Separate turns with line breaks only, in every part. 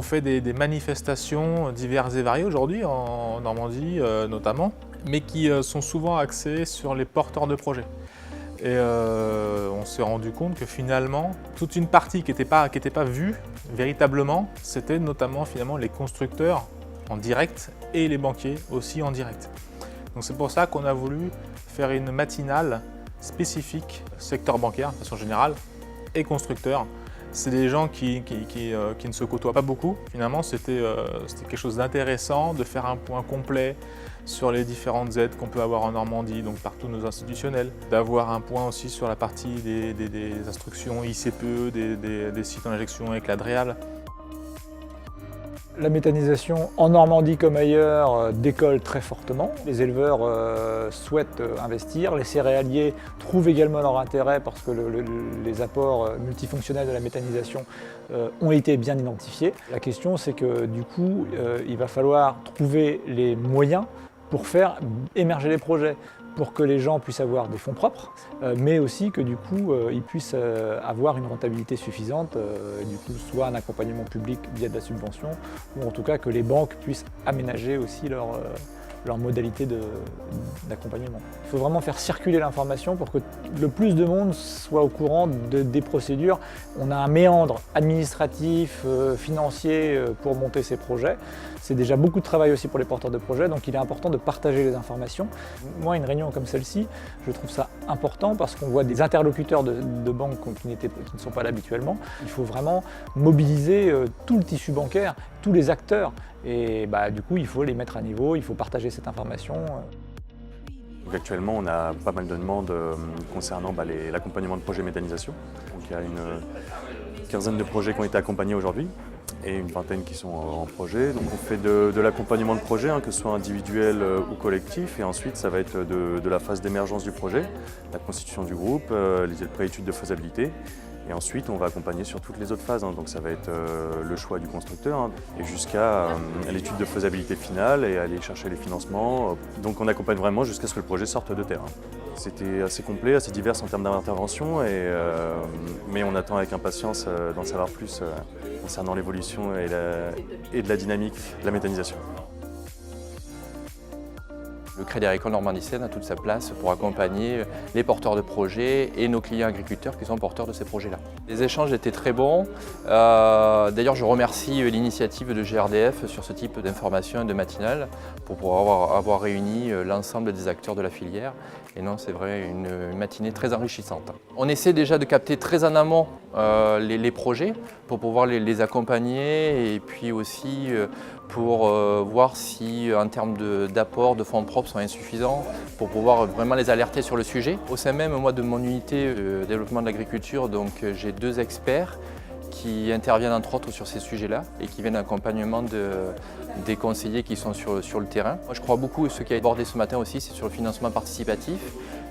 fait des manifestations diverses et variées aujourd'hui, en Normandie notamment, mais qui sont souvent axées sur les porteurs de projets. Et on s'est rendu compte que finalement, toute une partie qui n'était pas vue véritablement, c'était notamment finalement les constructeurs en direct et les banquiers aussi en direct. Donc c'est pour ça qu'on a voulu faire une matinale spécifique secteur bancaire de façon générale et constructeur. C'est des gens qui ne se côtoient pas beaucoup. Finalement, c'était quelque chose d'intéressant de faire un point complet sur les différentes aides qu'on peut avoir en Normandie, donc par tous nos institutionnels, d'avoir un point aussi sur la partie des instructions ICPE, des sites en injection avec l'Adréal.
La méthanisation en Normandie comme ailleurs décolle très fortement. Les éleveurs souhaitent investir, les céréaliers trouvent également leur intérêt parce que les apports multifonctionnels de la méthanisation ont été bien identifiés. La question c'est que du coup il va falloir trouver les moyens pour faire émerger les projets, pour que les gens puissent avoir des fonds propres, mais aussi que du coup ils puissent avoir une rentabilité suffisante, du coup soit un accompagnement public via de la subvention, ou en tout cas que les banques puissent aménager aussi leur modalité d'accompagnement. Il faut vraiment faire circuler l'information pour que le plus de monde soit au courant des procédures. On a un méandre administratif, financier pour monter ces projets. C'est déjà beaucoup de travail aussi pour les porteurs de projets, donc il est important de partager les informations. Moi, une réunion comme celle-ci, je trouve ça important parce qu'on voit des interlocuteurs de banques qui ne sont pas là habituellement. Il faut vraiment mobiliser tout le tissu bancaire, tous les acteurs. Et du coup, il faut les mettre à niveau, il faut partager cette information.
Donc actuellement, on a pas mal de demandes concernant l'accompagnement de projets méthanisation. Donc il y a une quinzaine de projets qui ont été accompagnés aujourd'hui et une vingtaine qui sont en projet. Donc on fait de l'accompagnement de projet, que ce soit individuel ou collectif, et ensuite ça va être de la phase d'émergence du projet, la constitution du groupe, les pré-études de faisabilité. Et ensuite, on va accompagner sur toutes les autres phases. Donc ça va être le choix du constructeur et jusqu'à l'étude de faisabilité finale et aller chercher les financements. Donc on accompagne vraiment jusqu'à ce que le projet sorte de terre. C'était assez complet, assez divers en termes d'intervention, mais on attend avec impatience d'en savoir plus concernant l'évolution et de la dynamique de la méthanisation.
Le Crédit Agricole Normandie Seine a toute sa place pour accompagner les porteurs de projets et nos clients agriculteurs qui sont porteurs de ces projets-là. Les échanges étaient très bons. D'ailleurs, je remercie l'initiative de GRDF sur ce type d'information et de matinale pour pouvoir avoir réuni l'ensemble des acteurs de la filière. Et non, c'est vrai, une matinée très enrichissante. On essaie déjà de capter très en amont les projets pour pouvoir les accompagner et puis aussi pour voir si en termes d'apport de fonds propres sont insuffisants, pour pouvoir vraiment les alerter sur le sujet. Au sein même moi, de mon unité de développement de l'agriculture, donc j'ai 2 experts qui interviennent entre autres sur ces sujets-là et qui viennent d'accompagnement des conseillers qui sont sur le terrain. Moi, je crois beaucoup, ce qui a été abordé ce matin aussi, c'est sur le financement participatif.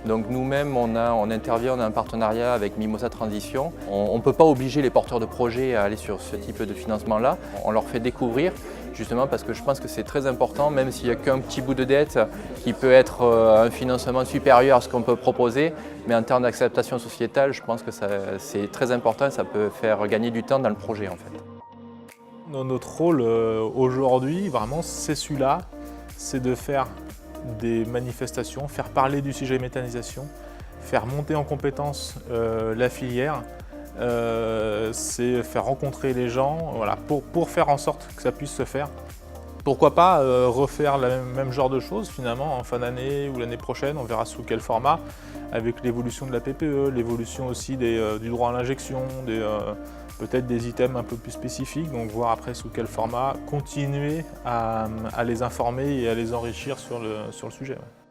Donc nous-mêmes, on intervient, on a un partenariat avec Mimosa Transition. On ne peut pas obliger les porteurs de projets à aller sur ce type de financement-là. On leur fait découvrir, justement parce que je pense que c'est très important, même s'il n'y a qu'un petit bout de dette qui peut être un financement supérieur à ce qu'on peut proposer, mais en termes d'acceptation sociétale, je pense que c'est très important, ça peut faire gagner du temps dans le projet en fait.
Notre rôle aujourd'hui, vraiment, c'est celui-là, c'est de faire des manifestations, faire parler du sujet méthanisation, faire monter en compétence la filière, c'est faire rencontrer les gens pour faire en sorte que ça puisse se faire. Pourquoi pas refaire le même genre de choses finalement en fin d'année ou l'année prochaine, on verra sous quel format, avec l'évolution de la PPE, l'évolution aussi du droit à l'injection, peut-être des items un peu plus spécifiques, donc voir après sous quel format, continuer à les informer et à les enrichir sur le sujet. Ouais.